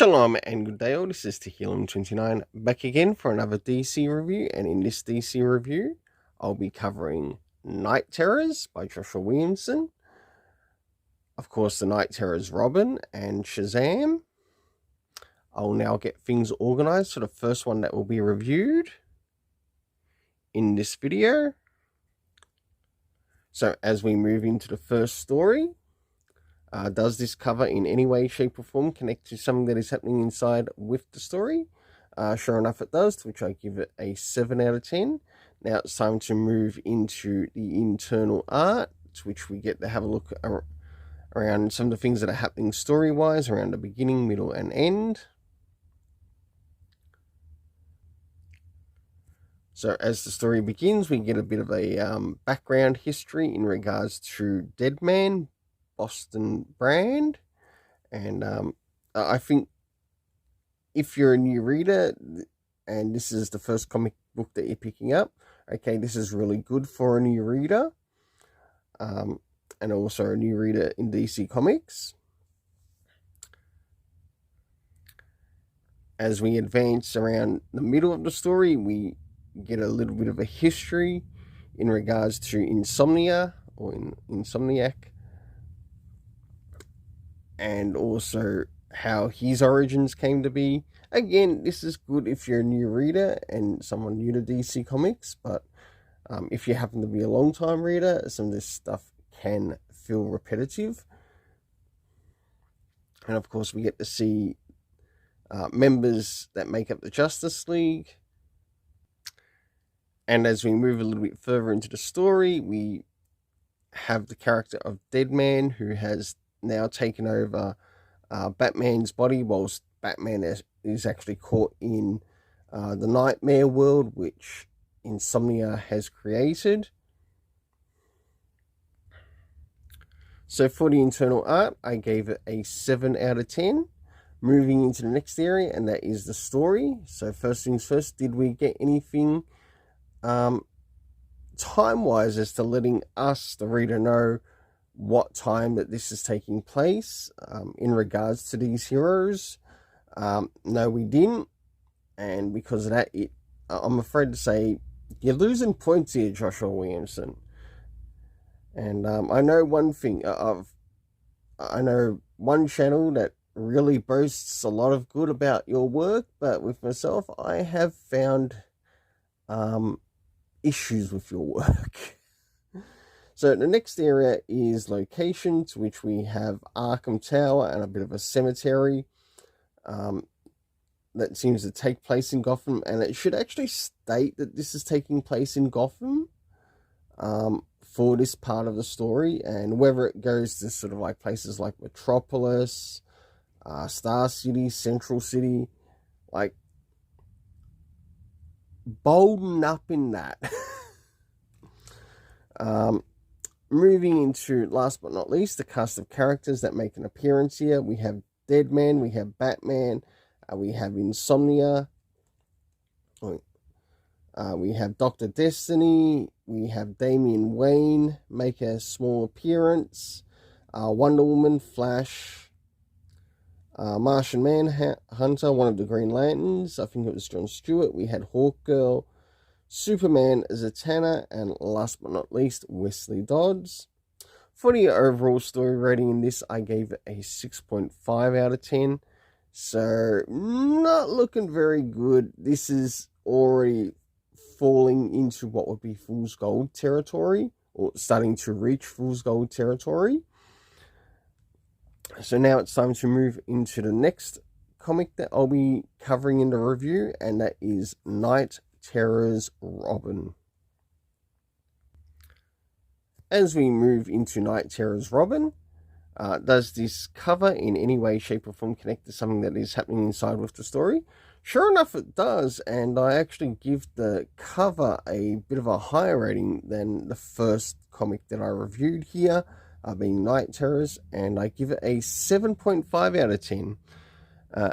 Shalom and good day all, this is Tehillim29 back again for another DC review, and in this DC review I'll be covering Night Terrors by Joshua Williamson, of course the Night Terrors Robin and Shazam. I'll now get things organised for the first one that will be reviewed in this video. So as we move into the first story, does this cover in any way, shape or form connect to something that is happening inside with the story? Sure enough it does, to which I give it a 7 out of 10. Now it's time to move into the internal art, to which we get to have a look around some of the things that are happening story-wise around the beginning, middle and end. So as the story begins, we get a bit of a background history in regards to Deadman, Boston brand, and I think if you're a new reader and this is the first comic book that you're picking up, okay, this is really good for a new reader, and also a new reader in DC Comics. As we advance around the middle of the story, we get a little bit of a history in regards to Insomnia, or Insomniac, and also how his origins came to be. Again, this is good if you're a new reader and someone new to DC Comics, but if you happen to be a long-time reader, some of this stuff can feel repetitive. And of course, we get to see members that make up the Justice League. And as we move a little bit further into the story, we have the character of Deadman, who has now taken over Batman's body, whilst Batman is actually caught in the nightmare world which Insomnia has created. So for the internal art, I gave it a 7 out of 10. Moving into the next area, and that is the story. So first things first, did we get anything time-wise as to letting us, the reader, know what time that this is taking place in regards to these heroes? No, we didn't, and because of that, I'm afraid to say you're losing points here, Joshua Williamson. And I know one thing, I know one channel that really boasts a lot of good about your work, but with myself, I have found issues with your work. So the next area is locations, which we have Arkham Tower and a bit of a cemetery that seems to take place in Gotham, and it should actually state that this is taking place in Gotham for this part of the story, and whether it goes to sort of like places like Metropolis, Star City, Central City, like, bolden up in that. Moving into, last but not least, the cast of characters that make an appearance here. We have Deadman, we have Batman, we have Insomnia, we have Dr. Destiny, we have Damian Wayne make a small appearance, Wonder Woman, Flash, Martian Manhunter, one of the Green Lanterns, I think it was John Stewart. We had Hawkgirl, Superman, Zatanna, and last but not least, Wesley Dodds. For the overall story rating in this, I gave it a 6.5 out of 10. So, not looking very good. This is already falling into what would be Fool's Gold territory, or starting to reach Fool's Gold territory. So now it's time to move into the next comic that I'll be covering in the review, and that is Night Terrors Robin. As we move into Night Terrors Robin, does this cover in any way, shape or form connect to something that is happening inside with the story? Sure enough it does, and I actually give the cover a bit of a higher rating than the first comic that I reviewed here, being Night Terrors, and I give it a 7.5 out of 10.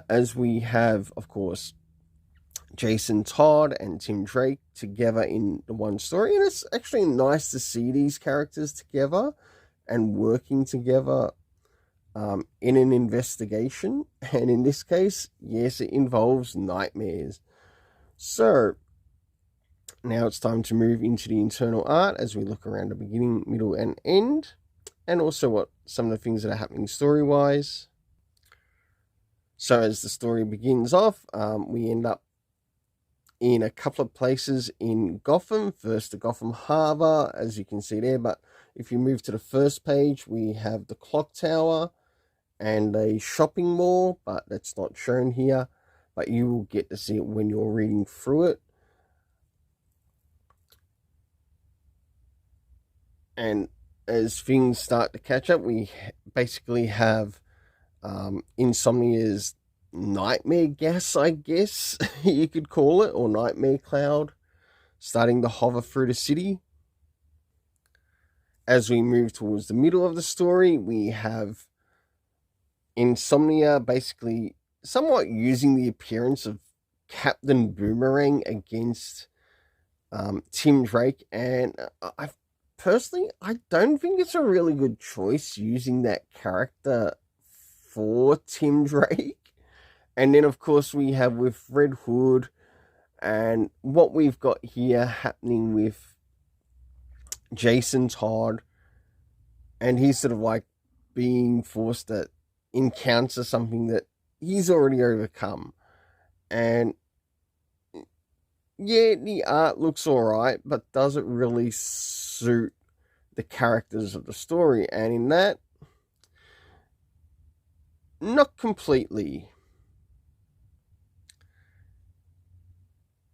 As we have, of course, Jason Todd and Tim Drake together in the one story, and it's actually nice to see these characters together and working together in an investigation. And in this case, yes, it involves nightmares. So now it's time to move into the internal art as we look around the beginning, middle, and end, and also what some of the things that are happening story-wise. So as the story begins off, we end up in a couple of places in Gotham. First, the Gotham Harbor, as you can see there. But if you move to the first page, we have the clock tower and a shopping mall, but that's not shown here. But you will get to see it when you're reading through it. And as things start to catch up, we basically have Insomnia's nightmare gas, I guess you could call it, or nightmare cloud, starting to hover through the city. As we move towards the middle of the story, we have Insomnia basically somewhat using the appearance of Captain Boomerang against Tim Drake, and I don't think it's a really good choice using that character for Tim Drake. And then, of course, we have with Red Hood, and what we've got here happening with Jason Todd, and he's sort of like being forced to encounter something that he's already overcome. And yeah, the art looks alright, but does it really suit the characters of the story? And in that, not completely.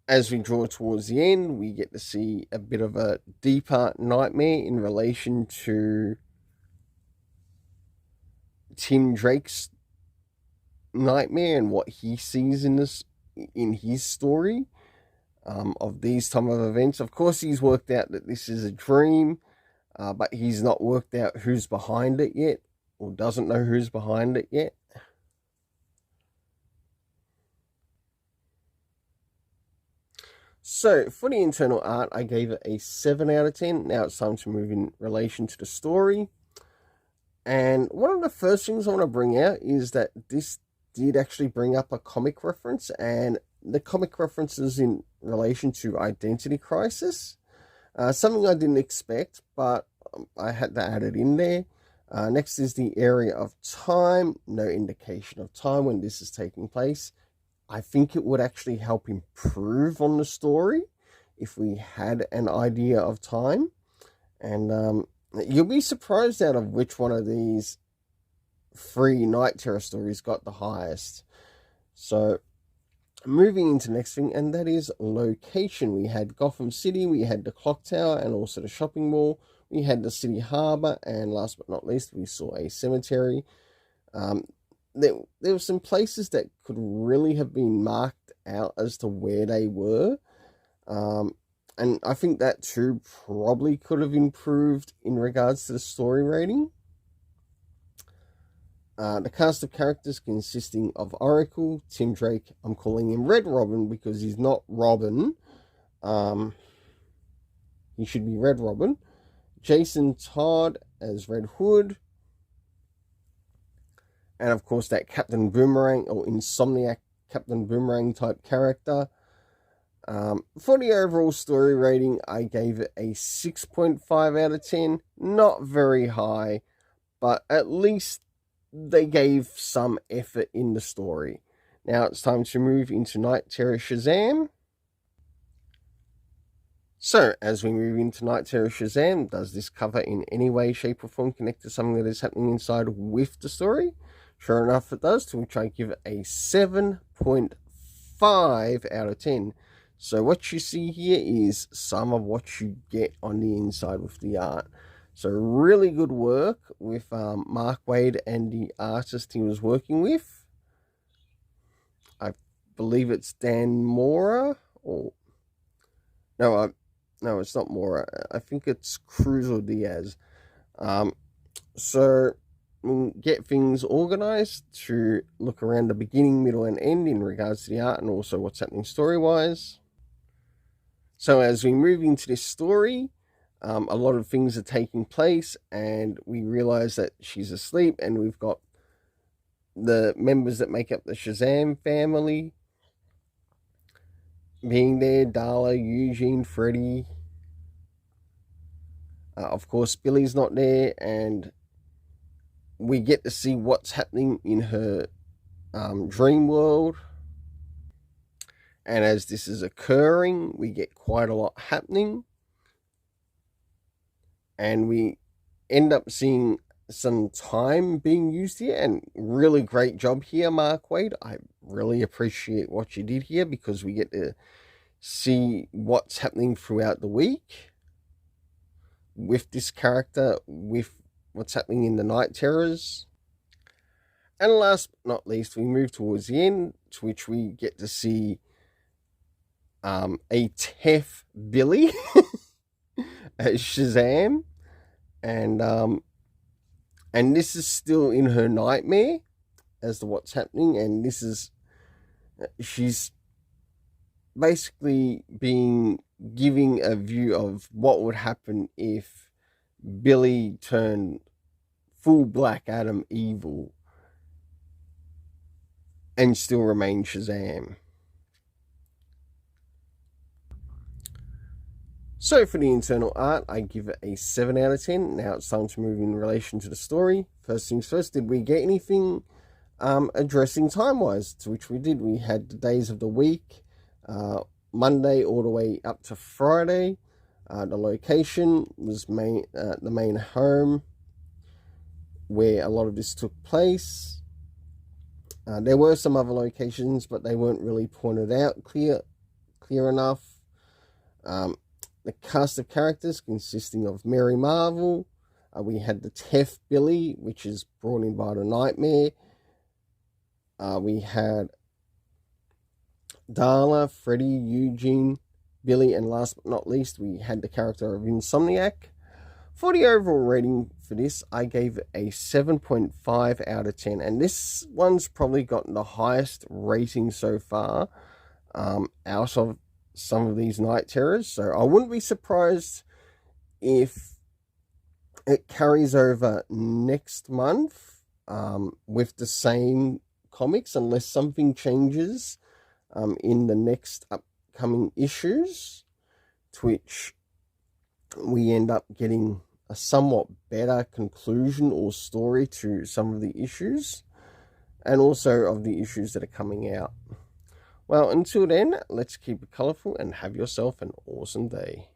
As we draw towards the end, we get to see a bit of a deeper nightmare in relation to Tim Drake's nightmare and what he sees in his story of these type of events. Of course, he's worked out that this is a dream, but he's not worked out who's behind it yet, or doesn't know who's behind it yet. So, for the internal art, I gave it a 7 out of 10. Now it's time to move in relation to the story. And one of the first things I want to bring out is that this did actually bring up a comic reference, and the comic reference is in relation to Identity Crisis. Something I didn't expect, but I had to add it in there. Next is the area of time. No indication of time when this is taking place. I think it would actually help improve on the story if we had an idea of time. And you'll be surprised out of which one of these 3 Night Terror stories got the highest. So, moving into the next thing, and that is location. We had Gotham City, we had the clock tower, and also the shopping mall. We had the city harbor, and last but not least, we saw a cemetery. There were some places that could really have been marked out as to where they were. And I think that too probably could have improved in regards to the story rating. The cast of characters consisting of Oracle, Tim Drake, I'm calling him Red Robin because he's not Robin. He should be Red Robin. Jason Todd as Red Hood. And of course that Captain Boomerang or Insomniac Captain Boomerang type character. For the overall story rating, I gave it a 6.5 out of 10. Not very high, but at least they gave some effort in the story. Now it's time to move into Night Terror Shazam. So, as we move into Night Terror Shazam, does this cover in any way, shape, or form connect to something that is happening inside with the story? Sure enough, it does, to which I give it a 7.5 out of 10. So what you see here is some of what you get on the inside with the art. So really good work with Mark Waid and the artist he was working with. I believe it's Dan Mora, or no, it's not Mora. I think it's Cruz or Diaz. So we'll get things organized to look around the beginning, middle, and end in regards to the art and also what's happening story-wise. So as we move into this story, a lot of things are taking place, and we realize that she's asleep, and we've got the members that make up the Shazam family being there: Darla, Eugene, Freddy. Of course, Billy's not there, and we get to see what's happening in her dream world. And as this is occurring, we get quite a lot happening. And we end up seeing some time being used here, and really great job here, Mark Waid. I really appreciate what you did here, because we get to see what's happening throughout the week with this character, with what's happening in the Night Terrors. And last but not least, we move towards the end, to which we get to see a Tef Billy as Shazam, and this is still in her nightmare as to what's happening, and she's basically giving a view of what would happen if Billy turned full Black Adam evil and still remained Shazam. So for the internal art, I give it a 7 out of 10. Now it's time to move in relation to the story. First things first, did we get anything addressing time-wise? To which we did. We had the days of the week, Monday all the way up to Friday. The location was the main home where a lot of this took place. There were some other locations, but they weren't really pointed out clear enough. The cast of characters consisting of Mary Marvel. We had the Tef Billy, which is brought in by the Nightmare. We had Darla, Freddy, Eugene, Billy, and last but not least, we had the character of Insomniac. For the overall rating for this, I gave it a 7.5 out of 10. And this one's probably gotten the highest rating so far out of some of these Night Terrors. So I wouldn't be surprised if it carries over next month with the same comics, unless something changes in the next upcoming issues, to which we end up getting a somewhat better conclusion or story to some of the issues, and also of the issues that are coming out. Well, until then, let's keep it colourful and have yourself an awesome day.